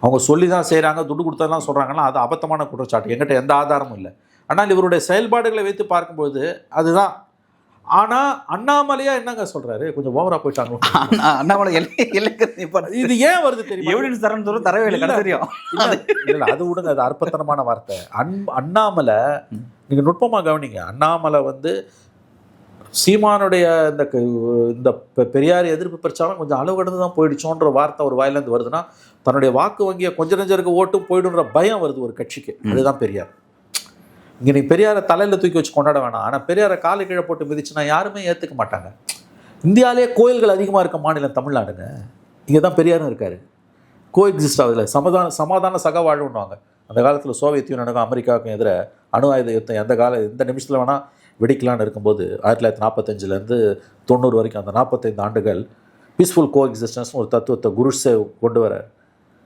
அவங்க சொல்லி தான் செய்கிறாங்க, துட்டு கொடுத்தா தான் சொல்கிறாங்கன்னா அது அபத்தமான குற்றச்சாட்டு. எங்கிட்ட எந்த ஆதாரமும் இல்லை. ஆனால் இவருடைய செயல்பாடுகளை வைத்து பார்க்கும்போது அதுதான். ஆனால் அண்ணாமலையா என்னங்க சொல்கிறாரு, கொஞ்சம் ஓவராக போயிட்டாங்க. அண்ணாமலை இது ஏன் வருது தெரியும், எவிடன்ஸ் தரேன்னு சொல்ல தரவே இல்லை தெரியும். இல்லை அது விடுங்க, அது அற்பத்தனமான வார்த்தை. அண்ணாமலை நீங்கள் நுட்பமாக கவனிங்க. அண்ணாமலை வந்து சீமானுடைய இந்த பெரியார் எதிர்ப்பு பிரச்சாரம் கொஞ்சம் அளவு கடந்து தான் போயிடுச்சோன்ற வார்த்தை ஒரு வாயிலேருந்து வருதுன்னா, தன்னுடைய வாக்கு வங்கியை கொஞ்சம் நெஞ்சருக்கு ஓட்டும் போயிடுன்ற பயம் வருது ஒரு கட்சிக்கு. அதுதான் பெரியார். இங்கே நீ பெரியாரை தலையில் தூக்கி வச்சு கொண்டாட வேணாம், ஆனால் பெரியாரை காலை கீழே போட்டு மிதிச்சுன்னா யாருமே ஏற்றுக்க மாட்டாங்க. இந்தியாவிலே கோயில்கள் அதிகமாக இருக்க மாநிலம் தமிழ்நாடுங்க. இங்கே தான் பெரியாரும் இருக்கார். கோஎக்ஸிஸ்ட் ஆகுதுல, சமாதான சக வாழ்வுன்னுவாங்க. அந்த காலத்தில் சோவியத் யூனியனுக்கும் அமெரிக்காவுக்கும் எதிராக அணு ஆயுத யுத்தம் எந்த நிமிஷத்தில் வேணால் வெடிக்கலான்னு இருக்கும்போது 1945லேருந்து 90 வரைக்கும் அந்த 45 ஆண்டுகள் பீஸ்ஃபுல் கோஎக்ஸிஸ்டன்ஸ் ஒரு தத்துவத்தை குருஷே கொண்டு வர,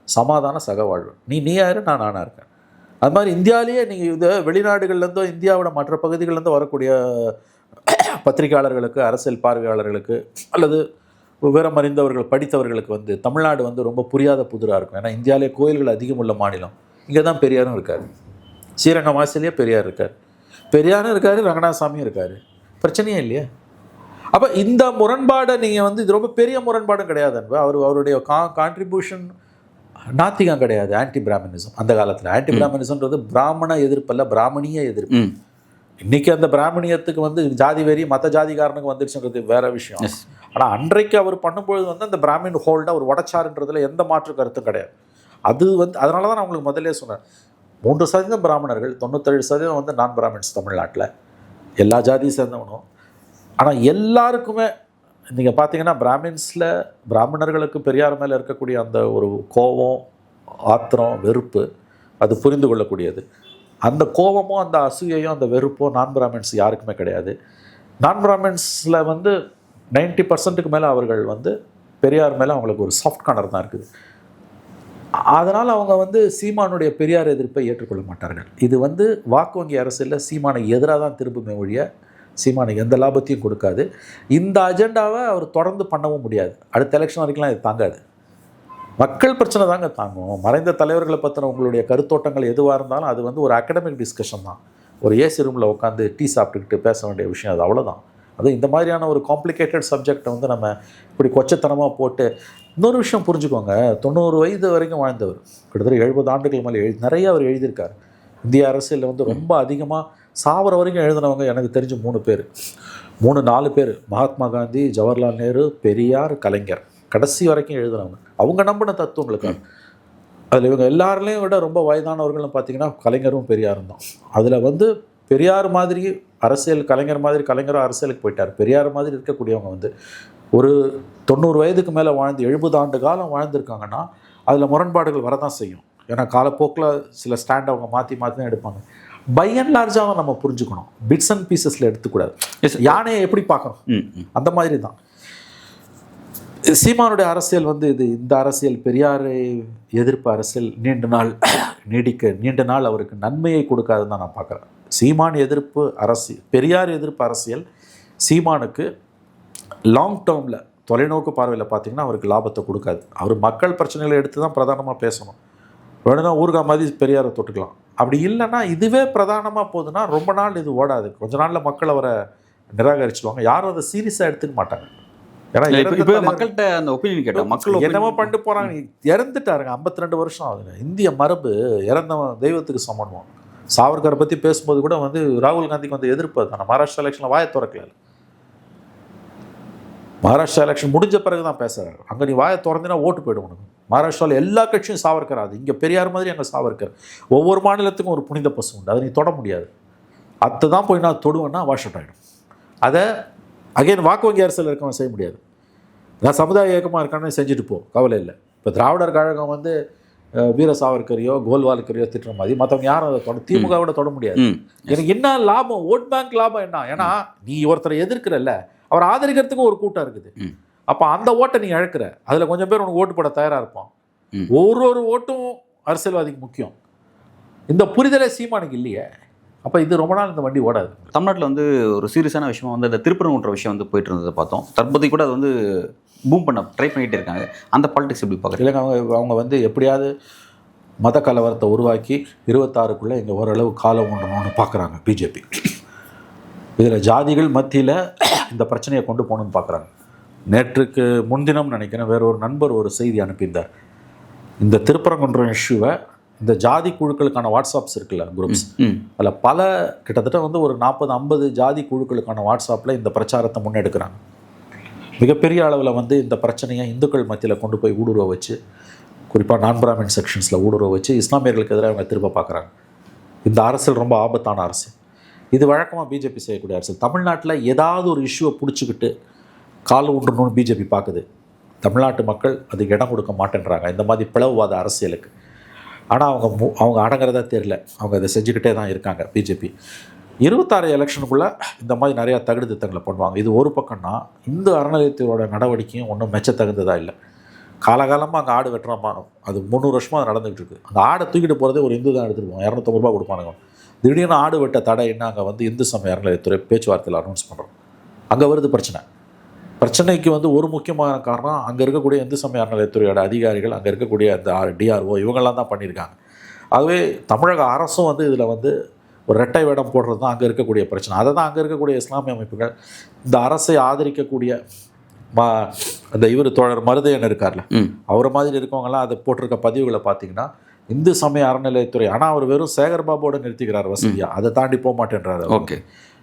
சமாதான சக வாழ்வு. நீ யாரு, நானாக இருக்கேன். அது மாதிரி இந்தியாவிலேயே நீங்கள் இது வெளிநாடுகள்லேருந்தோ இந்தியாவோட மற்ற பகுதிகள்லேருந்தோ வரக்கூடிய பத்திரிகையாளர்களுக்கு, அரசியல் பார்வையாளர்களுக்கு அல்லது விவரம் அறிந்தவர்கள், படித்தவர்களுக்கு வந்து தமிழ்நாடு வந்து ரொம்ப புரியாத புதிராக இருக்கும். ஏன்னா இந்தியாவிலே கோயில்கள் அதிகம் உள்ள மாநிலம். இங்கே தான் பெரியாரும் இருக்கார். ஸ்ரீரங்கம் வாசல்லையே பெரியார் இருக்கார், பெரியாரும் இருக்கார், ரங்கநாதசாமியும் இருக்கார். பிரச்சனையே இல்லையா? அப்போ இந்த முரண்பாடை நீங்கள் வந்து இது ரொம்ப பெரிய முரண்பாடும் கிடையாது. அவருடைய கான்ட்ரிபியூஷன் நாத்திகம் கிடையாது. ஆன்டி பிராமணிசம் அந்த காலத்தில். ஆன்டி பிராமணிசம்ன்றது பிராமண எதிர்ப்பல்ல, பிராமணிய எதிர்ப்பு. இன்றைக்கி அந்த பிராமணியத்துக்கு வந்து ஜாதி வெறி மற்ற ஜாதிகாரனுக்கு வந்துருச்சுன்றது வேற விஷயம். ஆனால் அன்றைக்கு அவர் பண்ணும்பொழுது வந்து அந்த பிராமின் ஹோல்டாக ஒரு உடச்சாருன்றதுல எந்த மாற்று கருத்தும் கிடையாது. அது வந்து அதனால தான் நான் உங்களுக்கு முதல்ல சொன்னேன், 3% பிராமணர்கள், 97% வந்து நான் பிராமின்ஸ் தமிழ்நாட்டில், எல்லா ஜாதியும் சேர்ந்தவனும். ஆனால் எல்லாருக்குமே நீங்கள் பார்த்தீங்கன்னா பிராமின்ஸில் பிராமணர்களுக்கு பெரியார் மேலே இருக்கக்கூடிய அந்த ஒரு கோபம், ஆத்திரம், வெறுப்பு அது புரிந்து கொள்ளக்கூடியது. அந்த கோபமோ அந்த அசூயையும் அந்த வெறுப்போ நான் பிராமின்ஸ் யாருக்குமே கிடையாது. நான் பிராமின்ஸில் வந்து 90%க்கு மேலே அவர்கள் வந்து பெரியார் மேலே அவங்களுக்கு ஒரு சாஃப்ட் கார்னர் தான் இருக்குது. அதனால் அவங்க வந்து சீமானுடைய பெரியார் எதிர்ப்பை ஏற்றுக்கொள்ள மாட்டார்கள். இது வந்து வாக்கு வங்கி அரசியலில் சீமானை எதிராக தான் திரும்புமே ஒழிய சீமானுக்கு எந்த லாபத்தையும் கொடுக்காது. இந்த அஜெண்டாவை அவர் தொடர்ந்து பண்ணவும் முடியாது. அடுத்த எலெக்ஷன் வரைக்கும்லாம் இது தாங்காது. மக்கள் பிரச்சனை தாங்க தாங்கும். மறைந்த தலைவர்களை பற்றின உங்களுடைய கருத்தோட்டங்கள் எதுவாக இருந்தாலும் அது வந்து ஒரு அகடமிக் டிஸ்கஷன் தான். ஒரு ஏசி ரூமில் உட்காந்து டீ சாப்பிட்டுக்கிட்டு பேச வேண்டிய விஷயம் அது, அவ்வளோதான். அதுவும் இந்த மாதிரியான ஒரு காம்ப்ளிகேட்டட் சப்ஜெக்டை வந்து நம்ம இப்படி கொச்சத்தனமாக போட்டு. இன்னொரு விஷயம் புரிஞ்சுக்கோங்க, 90 வயது வரைக்கும் வாழ்ந்தவர், கிட்டத்தட்ட 70 ஆண்டுகள் மேலே நிறைய அவர் எழுதியிருக்கார். இந்திய அரசியலில் வந்து ரொம்ப அதிகமாக சாவர வரைக்கும் எழுதினவங்க எனக்கு தெரிஞ்சு 3-4 பேர். மகாத்மா காந்தி, ஜவஹர்லால் நேரு, பெரியார், கலைஞர், கடைசி வரைக்கும் எழுதினவங்க. அவங்க நம்பின தத்துவங்களுக்காக. அதில் இவங்க எல்லாருலேயும் விட ரொம்ப வயதானவர்களும் பார்த்திங்கன்னா கலைஞரும் பெரியாரும் தான். அதில் வந்து பெரியார் மாதிரி அரசியல், கலைஞர் மாதிரி கலைஞரும் அரசியலுக்கு போயிட்டார். பெரியார் மாதிரி இருக்கக்கூடியவங்க வந்து ஒரு 90 வயதுக்கு மேலே வாழ்ந்து 70 ஆண்டு காலம் வாழ்ந்திருக்காங்கன்னா அதில் முரண்பாடுகள் வரதான் செய்யும். ஏன்னா காலப்போக்கில் சில ஸ்டாண்ட் அவங்க மாற்றி தான் எடுப்பாங்க. பை அண்ட் லார்ஜாக நம்ம புரிஞ்சுக்கணும், பிட்ஸ் அண்ட் பீசஸில் எடுத்துக்கூடாது. யானையை எப்படி பார்க்கணும் அந்த மாதிரி தான் சீமானுடைய அரசியல் வந்து இந்த அரசியல் பெரியாரை எதிர்ப்பு அரசியல் நீண்ட நாள் அவருக்கு நன்மையை கொடுக்காதுன்னு தான் நான் பார்க்குறேன். சீமான் எதிர்ப்பு அரசியல், பெரியார் எதிர்ப்பு அரசியல் சீமானுக்கு லாங் டேர்மில், தொலைநோக்கு பார்வையில் பார்த்தீங்கன்னா அவருக்கு லாபத்தை கொடுக்காது. அவர் மக்கள் பிரச்சனைகளை எடுத்து தான் பிரதானமாக பேசணும். வேணும்னா ஊர்கா மாதிரி பெரியாரை தொட்டுக்கலாம். அப்படி இல்லைன்னா இதுவே பிரதானமாக போகுதுன்னா ரொம்ப நாள் இது ஓடாது. கொஞ்ச நாளில் மக்கள் அவரை நிராகரிச்சுடுவாங்க. யாரும் அதை சீரியஸாக எடுத்துக்க மாட்டாங்க. ஏன்னா இப்போ மக்கள்கிட்ட அந்த ஒப்பீனியன் கேட்டால் மக்கள் என்னமோ பண்ணிட்டு போகிறாங்க. இறந்துட்டாருங்க, 52 வருஷம் ஆகுதுங்க. இந்திய மரபு இறந்தவன் தெய்வத்துக்கு சமன்வான். சாவர்கரை பற்றி பேசும்போது கூட வந்து ராகுல் காந்திக்கு வந்து எதிர்ப்பு தானே. மகாராஷ்டிரா எலெக்ஷனில் வாயை திறக்கல. மகாராஷ்டிரா எலெக்ஷன் முடிஞ்ச பிறகு தான் பேசுகிறாரு. அங்கே நீ வாயை திறந்தினா ஓட்டு போய்டும் உனக்கு. மகாராஷ்டிராவில் எல்லா கட்சியும் சாவர்கர். அது இங்கே பெரியார் மாதிரி அங்கே சாவர்கர். ஒவ்வொரு மாநிலத்துக்கும் ஒரு புனித பசு உண்டு, அதை நீ தொட முடியாது. அதை தான் போய் நான் தொடுவேன்னா வாஷ் அவுட் ஆகிடும். அதை அகைன் வாக்கு வங்கி அரசியல் இருக்கவன் செய்ய முடியாது. நான் சமுதாய இயக்கமாக இருக்கானே செஞ்சுட்டு போ, கவலை இல்லை. இப்போ திராவிடர் கழகம் வந்து வீர சாவர்கரையோ கோல்வால்கரையோ திட்டுற மாதிரி மற்றவங்க யாரும் அதை திமுகவோட தொட முடியாது. எனக்கு என்ன லாபம்? ஓட் பேங்க் லாபம் என்ன? ஏன்னா நீ ஒருத்தரை எதிர்க்கிறல்ல, அவர் ஆதரிக்கிறதுக்கும் ஒரு கூட்டம் இருக்குது. அப்போ அந்த ஓட்டை நீ இழக்கிற. அதில் கொஞ்சம் பேர் உனக்கு ஓட்டு போட தயாராக இருப்பான். ஒரு ஓட்டும் அரசியல்வாதிக்கு முக்கியம். இந்த புரிதலே சீமானுக்கு இல்லையே. அப்போ இது ரொம்ப நாள் இந்த வண்டி ஓடாது. தமிழ்நாட்டில் வந்து ஒரு சீரியஸான விஷயம் வந்து இந்த திருப்பரங்குன்ற விஷயம் வந்து போயிட்டு இருந்ததை பார்த்தோம். தற்போதைக்கு கூட அது வந்து பூம் பண்ண ட்ரை பண்ணிகிட்டே இருக்காங்க. அந்த பாலிடிக்ஸ் எப்படி பார்க்குறீங்க? இல்லைங்க, அவங்க வந்து எப்படியாவது மத கலவரத்தை உருவாக்கி 26க்குள்ளே இங்கே ஓரளவு காலம் ஒன்றணும்னு பார்க்குறாங்க பிஜேபி. இதில் ஜாதிகள் மத்தியில் இந்த பிரச்சனையை கொண்டு போகணுன்னு பார்க்குறாங்க. நேற்றுக்கு முன்தினம் நினைக்கிறேன் வேற ஒரு நண்பர் ஒரு செய்தி அனுப்பியிருந்தார். இந்த திருப்பரங்குன்றம் இஷ்யூவை இந்த ஜாதி குழுக்களுக்கான வாட்ஸ்அப்ஸ் இருக்குல்ல, குரூப்ஸ், அதில் பல கிட்டத்தட்ட வந்து ஒரு 40-50 ஜாதி குழுக்களுக்கான வாட்ஸ்அப்பில் இந்த பிரச்சாரத்தை முன்னெடுக்கிறாங்க. மிகப்பெரிய அளவில் வந்து இந்த பிரச்சனையை இந்துக்கள் மத்தியில் கொண்டு போய் ஊடுருவ வச்சு, குறிப்பாக நான் பிராமின் செக்ஷன்ஸில் ஊடுருவ வச்சு இஸ்லாமியர்களுக்கு எதிராக அவங்க திரும்ப பார்க்குறாங்க. இந்த அரசியல் ரொம்ப ஆபத்தான அரசியல். இது வழக்கமாக பிஜேபி செய்யக்கூடிய அரசியல். தமிழ்நாட்டில் ஏதாவது ஒரு இஷ்யூவை பிடிச்சிக்கிட்டு கால் ஊன்றணும்னு பிஜேபி பார்க்குது. தமிழ்நாட்டு மக்கள் அதுக்கு இடம் கொடுக்க மாட்டேன்றாங்க இந்த மாதிரி பிளவுவாத அரசியலுக்கு. ஆனால் அவங்க அடங்கிறதா தெரியல. அவங்க அதை செஞ்சுக்கிட்டே தான் இருக்காங்க பிஜேபி. 26 எலெக்ஷனுக்குள்ளே இந்த மாதிரி நிறையா தகுதி திட்டங்களை பண்ணுவாங்க. இது ஒரு பக்கம்னா இந்து அறநிலையத்தோட நடவடிக்கையும் ஒன்றும் மெச்சத்தகுந்ததாக இல்லை. காலகாலமாக அங்கே ஆடு வெட்டுறோமா, அது 300 வருஷமாக நடந்துகிட்டு இருக்குது. அந்த ஆடை தூக்கிட்டு போகிறதே ஒரு இந்து தான் எடுத்துருவோம். 250 ரூபா கொடுப்பானுங்க. திடீர்னு ஆடு வெட்ட தடை என்ன அங்கே வந்து இந்து சமய அறநிலையத்துறை பேச்சுவார்த்தையில் அனௌன்ஸ் பண்ணுறோம். அங்கே வருது பிரச்சனைக்கு வந்து ஒரு முக்கியமான காரணம் அங்கே இருக்கக்கூடிய இந்து சமய அறநிலையத்துறையோட அதிகாரிகள், அங்கே இருக்கக்கூடிய அந்த டிஆர்ஓ இவங்கெல்லாம் தான் பண்ணியிருக்காங்க. ஆகவே தமிழக அரசும் வந்து இதில் வந்து ஒரு ரெட்டை வேடம் போடுறது தான் அங்கே இருக்கக்கூடிய பிரச்சனை. அதை தான் அங்கே இருக்கக்கூடிய இஸ்லாமிய அமைப்புகள், இந்த அரசை ஆதரிக்கக்கூடிய அந்த தோழர் மருதையன் இருக்கார்ல, அவரை மாதிரி இருக்கவங்கலாம் அதை போட்டிருக்க பதிவுகளை பார்த்தீங்கன்னா இந்து சமய அறநிலையத்துறை. ஆனால் அவர் வெறும் சேகர்பாபோட நிறுத்திக்கிறார் வசதியாக, அதை தாண்டி போக மாட்டேன்றாரு. ஓகே,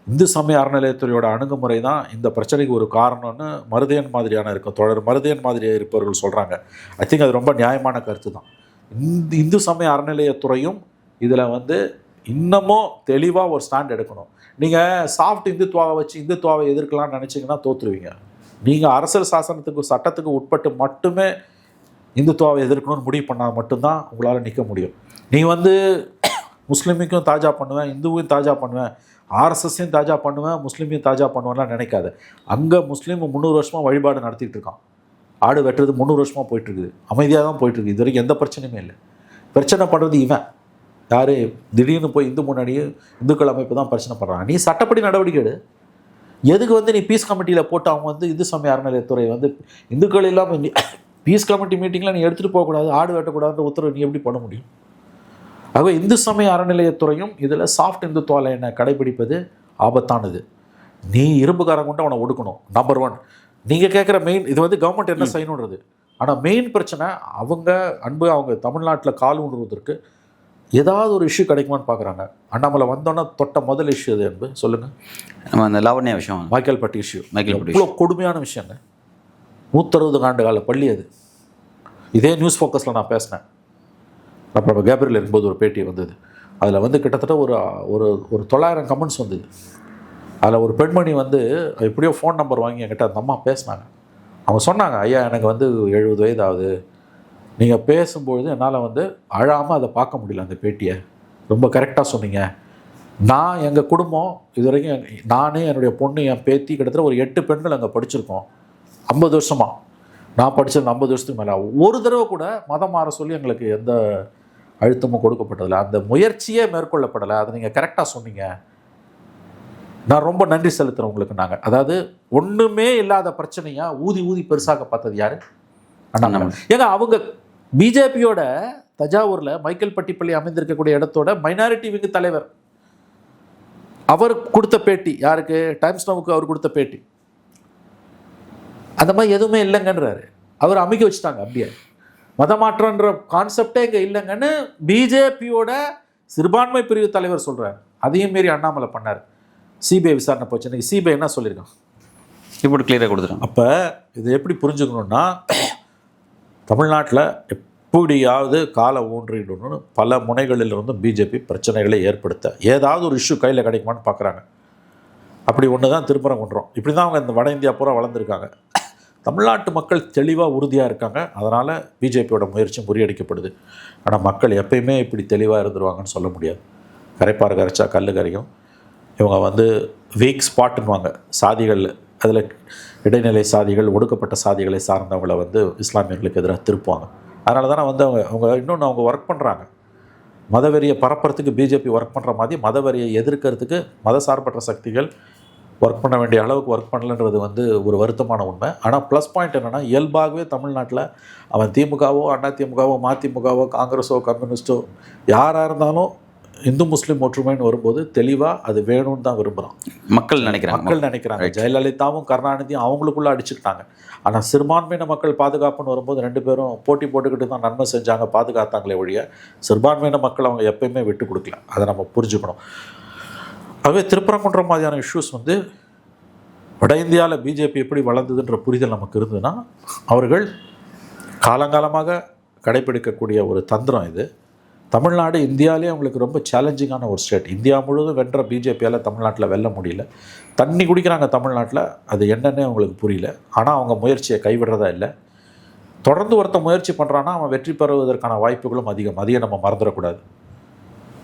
இந்து சமய அறநிலையத்துறையோட அணுகுமுறை தான் இந்த பிரச்சனைக்கு ஒரு காரணம்னு மருதையன் மாதிரியான இருக்கும் தோழர் மருதையன் மாதிரியாக இருப்பவர்கள் சொல்கிறாங்க. ஐ திங்க் அது ரொம்ப நியாயமான கருத்து தான். இந்து சமய அறநிலையத்துறையும் இதில் வந்து இன்னமும் தெளிவாக ஒரு ஸ்டாண்ட் எடுக்கணும். நீங்கள் சாஃப்ட் இந்துத்துவாவை வச்சு இந்துத்துவாவை எதிர்க்கலாம்னு நினச்சிங்கன்னா தோற்றுருவீங்க. நீங்கள் அரசியல் சாசனத்துக்கு சட்டத்துக்கு உட்பட்டு மட்டுமே இந்துத்துவாவை எதிர்க்கணும்னு முடிவு பண்ணால் மட்டும்தான் உங்களால் நிற்க முடியும். நீ வந்து முஸ்லீமுக்கும் தாஜா பண்ணுவேன், இந்துவையும் தாஜா பண்ணுவேன், ஆர்எஸ்எஸ்ஸையும் தாஜா பண்ணுவேன், முஸ்லீமையும் தாஜா பண்ணுவேன்லாம் நினைக்காது. அங்கே முஸ்லீம் 300 வருஷமாக வழிபாடு நடத்திட்டு இருக்கான். ஆடு வெட்டுறது 300 வருஷமாக போயிட்டுருக்குது. அமைதியாக தான் போயிட்டுருக்கு. இது வரைக்கும் எந்த பிரச்சனையுமே இல்லை. பிரச்சனை பண்ணுறது இவன் யார்? திடீர்னு போய் இந்து முன்னாடியே இந்துக்கள் அமைப்பு தான் பிரச்சனை பண்ணுறாங்க. நீ சட்டப்படி நடவடிக்கை எடு. எதுக்கு வந்து நீ பீஸ் கமிட்டியில் போட்டு அவங்க வந்து இந்து சமய அறநிலையத்துறை வந்து இந்துக்கள் இல்லாமல் பீஸ் கமிட்டி மீட்டிங்கில் நீ எடுத்துகிட்டு போகக்கூடாது, ஆடு வெட்டக்கூடாதுன்ற உத்தரவு நீ எப்படி பண்ண முடியும்? ஆகவே இந்து சமய அறநிலையத்துறையும் இதில் சாஃப்ட் இந்துத்துவ லைனை கடைபிடிப்பது ஆபத்தானது. நீ இரும்புக்காரன் கொண்டு அவனை ஒடுக்கணும். நம்பர் 1. நீங்கள் கேட்குற மெயின் இது வந்து கவர்மெண்ட் என்ன செய்யணுன்றது. ஆனால் மெயின் பிரச்சனை அவங்க தமிழ்நாட்டில் கால் ஊன்றுவதற்கு ஏதாவது ஒரு இஷ்யூ கிடைக்குமான்னு பார்க்குறாங்க. அண்ணாமலை வந்தோன்னா தொட்ட முதல் இஷ்யூ அது என்பது சொல்லுங்கள். நம்ம அந்த லாவண்யா விஷயம், மைக்கேல்பட்டி இஷ்யூ, இவ்வளோ கொடுமையான விஷயங்க. 160 ஆண்டு கால பள்ளி அது. இதே நியூஸ் ஃபோக்கஸில் நான் பேசினேன். அப்புறம் கேப்ரியல் இருக்கும்போது ஒரு பேட்டி வந்தது. அதில் வந்து கிட்டத்தட்ட ஒரு ஒரு 900 கமெண்ட்ஸ் வந்தது. அதில் ஒரு பெண்மணி வந்து எப்படியோ ஃபோன் நம்பர் வாங்கி என்கிட்ட அந்த அம்மா பேசினாங்க. அவங்க சொன்னாங்க, ஐயா எனக்கு வந்து 70 வயது ஆகுது, நீங்கள் பேசும்பொழுது என்னால் வந்து அழாமல் அதை பார்க்க முடியல. அந்த பேட்டியை ரொம்ப கரெக்டாக சொன்னீங்க. நான் எங்கள் குடும்பம் இது வரைக்கும் நானே என்னுடைய பொண்ணு என் பேத்தி கிட்டத்தட்ட ஒரு 8 பெண்கள் அங்கே படிச்சிருக்கோம் 50 வருஷமாக. நான் படித்தது 50 வருஷத்துக்கு மேலே ஒரு தடவை கூட மதம் மாற சொல்லி எங்களுக்கு எந்த அழுத்தமும் கொடுக்கப்பட்டதில்லை. அந்த முயற்சியே மேற்கொள்ளப்படலை. அதை நீங்கள் கரெக்டாக சொன்னீங்க. நான் ரொம்ப நன்றி செலுத்துகிறேன் உங்களுக்கு. நாங்கள் அதாவது ஒன்றுமே இல்லாத பிரச்சனையாக ஊதி ஊதி பெருசாக பார்த்தது யார்? அண்ணாமலை. ஏங்க அவங்க பிஜேபியோட தஞ்சாவூரில் மைக்கேல் பட்டிப்பள்ளி அமைந்திருக்கக்கூடிய இடத்தோட மைனாரிட்டி விங்கு தலைவர். அவர் கொடுத்த பேட்டி யாருக்கு? டைம்ஸ் நவுக்கு அவர் கொடுத்த பேட்டி. அந்த மாதிரி எதுவுமே இல்லைங்கன்றாரு. அவர் அமைக்க வச்சுட்டாங்க. அப்படியே மதமாற்றன்ற கான்செப்டே இங்கே இல்லைங்கன்னு பிஜேபியோட சிறுபான்மை பிரிவு தலைவர் சொல்கிறார். அதையும் மீறி அண்ணாமலை பண்ணார். சிபிஐ விசாரணை போச்சு. இன்னைக்கு சிபிஐ என்ன சொல்லியிருக்கான்? இப்படி கிளியராக கொடுத்துருவோம். அப்போ இது எப்படி புரிஞ்சுக்கணுன்னா, தமிழ்நாட்டில் எப்படியாவது காலை ஊன்றிடணும்னு பல முனைகளிலிருந்து பிஜேபி பிரச்சனைகளை ஏற்படுத்த ஏதாவது ஒரு இஷ்யூ கையில் கிடைக்குமான்னு பார்க்குறாங்க. அப்படி ஒன்று தான் திருப்பரங்குன்றம். இப்படி தான் அவங்க இந்த வட இந்தியா பூரா வளர்ந்துருக்காங்க. தமிழ்நாட்டு மக்கள் தெளிவாக உறுதியாக இருக்காங்க. அதனால் பிஜேபியோட முயற்சி முறியடிக்கப்படுது. ஆனால் மக்கள் எப்பயுமே இப்படி தெளிவாக இருந்துருவாங்கன்னு சொல்ல முடியாது. கரைப்பார் கரைச்சா கல் கரையும். இவங்க வீக் ஸ்பாட்டுன்னுவாங்க சாதிகள். அதில் இடைநிலை சாதிகள், ஒடுக்கப்பட்ட சாதிகளை சார்ந்தவங்களை இஸ்லாமியர்களுக்கு எதிராக திருப்புவாங்க. அதனால தானே அவங்க இன்னொன்று அவங்க ஒர்க் பண்ணுறாங்க. மதவெறியை பரப்புறதுக்கு பிஜேபி ஒர்க் பண்ணுற மாதிரி மதவெறியை எதிர்க்கிறதுக்கு மதசார்பற்ற சக்திகள் ஒர்க் பண்ண வேண்டிய அளவுக்கு ஒர்க் பண்ணலன்றது ஒரு வருத்தமான உண்மை. ஆனால் ப்ளஸ் பாயிண்ட் என்னென்னா, இயல்பாகவே தமிழ்நாட்டில் அவன் திமுகவோ அதிமுகவோ மதிமுகவோ காங்கிரஸோ கம்யூனிஸ்ட்டோ யாராக இருந்தாலும் இந்து முஸ்லீம் ஒற்றுமைன்னு வரும்போது தெளிவாக அது வேணும்னு தான் விரும்புகிறான். மக்கள் நினைக்கிறாங்க. ஜெயலலிதாவும் கருணாநிதியும் அவங்களுக்குள்ளே அடிச்சுக்கிட்டாங்க. ஆனால் சிறுபான்மையின மக்கள் பாதுகாப்புன்னு வரும்போது 2 பேரும் போட்டி போட்டுக்கிட்டு தான் நன்மை செஞ்சாங்க, பாதுகாத்தாங்களே ஒழிய சிறுபான்மையின மக்கள் அவங்க எப்பயுமே விட்டு கொடுக்கல. அதை நம்ம புரிஞ்சுக்கணும். ஆகவே திருப்பரங்குன்றம் மாதிரியான இஷ்யூஸ் வட இந்தியாவில் பிஜேபி எப்படி வளர்ந்ததுன்ற புரிதல் நமக்கு இருந்ததுன்னா, அவர்கள் காலங்காலமாக கடைபிடிக்கக்கூடிய ஒரு தந்திரம் இது. தமிழ்நாடு இந்தியாவிலே அவங்களுக்கு ரொம்ப சேலஞ்சிங்கான ஒரு ஸ்டேட். இந்தியா முழுவதும் வென்ற பிஜேபியால் தமிழ்நாட்டில் வெல்ல முடியல. தண்ணி குடிக்கிறாங்க தமிழ்நாட்டில், அது என்னன்னே அவங்களுக்கு புரியல. ஆனால் அவங்க முயற்சியை கைவிடுறதா இல்லை. தொடர்ந்து ஒருத்த முயற்சி பண்ணுறான்னா அவன் வெற்றி பெறுவதற்கான வாய்ப்புகளும் அதிகம். அதையும் நம்ம மறந்துடக்கூடாது.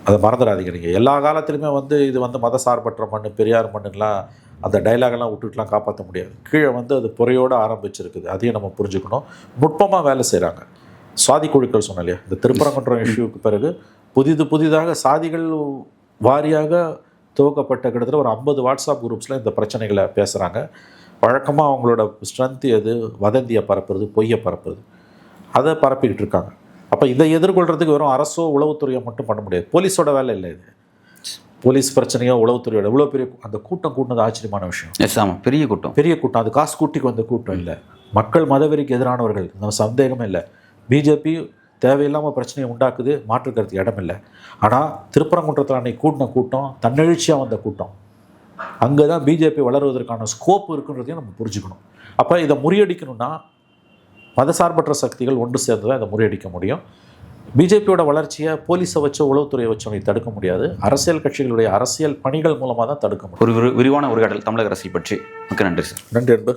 அதை மறந்துடாதீங்க. நீங்கள் எல்லா காலத்துலையுமே இது மதசார்பற்ற மண், பெரியார் மண்ணுலாம் அந்த டைலாகெல்லாம் விட்டுட்டுலாம் காப்பாற்ற முடியாது. கீழே அது பொறையோடு ஆரம்பிச்சிருக்குது. அதையும் நம்ம புரிஞ்சுக்கணும். நுட்பமாக வேலை செய்கிறாங்க. சாதி குழுக்கள் சொன்ன இல்லையா, இந்த திருப்பரங்குன்றம் இஷ்யூக்கு பிறகு புதிதாக சாதிகள் வாரியாக துவக்கப்பட்ட கிட்டத்தட்ட ஒரு 50 வாட்ஸ்அப் குரூப்ஸில் இந்த பிரச்சனைகளை பேசுகிறாங்க. வழக்கமாக அவங்களோட ஸ்ட்ரென்த் வதந்தியை பரப்புறது, பொய்யை பரப்புறது, அதை பரப்பிக்கிட்டு இருக்காங்க. அப்போ இதை எதிர்கொள்கிறதுக்கு வெறும் அரசோ உளவுத்துறையோ மட்டும் பண்ண முடியாது. போலீஸோட வேலை இல்லை இது. போலீஸ் பிரச்சனையோ உளவுத்துறையோட இவ்வளோ பெரிய அந்த கூட்டம் கூட்டினது ஆச்சரியமான விஷயம். பெரிய கூட்டம். அது காசு கூட்டிக்கு வந்த கூட்டம் இல்லை. மக்கள் மதவெறிக்கு எதிரானவர்கள், நம்ம சந்தேகமே இல்லை. பிஜேபி தேவையில்லாமல் பிரச்சனையை உண்டாக்குது, மாற்றுக்கிறதுக்கு இடம் இல்லை. ஆனால் திருப்பரங்குன்றத்தில் அன்னைக்கு கூட்டம் தன்னெழுச்சியாக வந்த கூட்டம். அங்கே தான் பிஜேபி வளருவதற்கான ஸ்கோப் இருக்குன்றதையும் நம்ம புரிஞ்சுக்கணும். அப்போ இதை முறியடிக்கணும்னா மதசார்பற்ற சக்திகள் ஒன்று சேர்ந்து தான் இதை முறியடிக்க முடியும். பிஜேபியோட வளர்ச்சியை போலீஸை வச்சோ உளவுத்துறையை வச்சோ தடுக்க முடியாது. அரசியல் கட்சிகளுடைய அரசியல் பணிகள் மூலமாக தான் தடுக்க முடியும். ஒரு விரிவான உரையாடல் தமிழக அரசியல் பற்றி. மிக்க நன்றி சார். நன்றி அன்பு.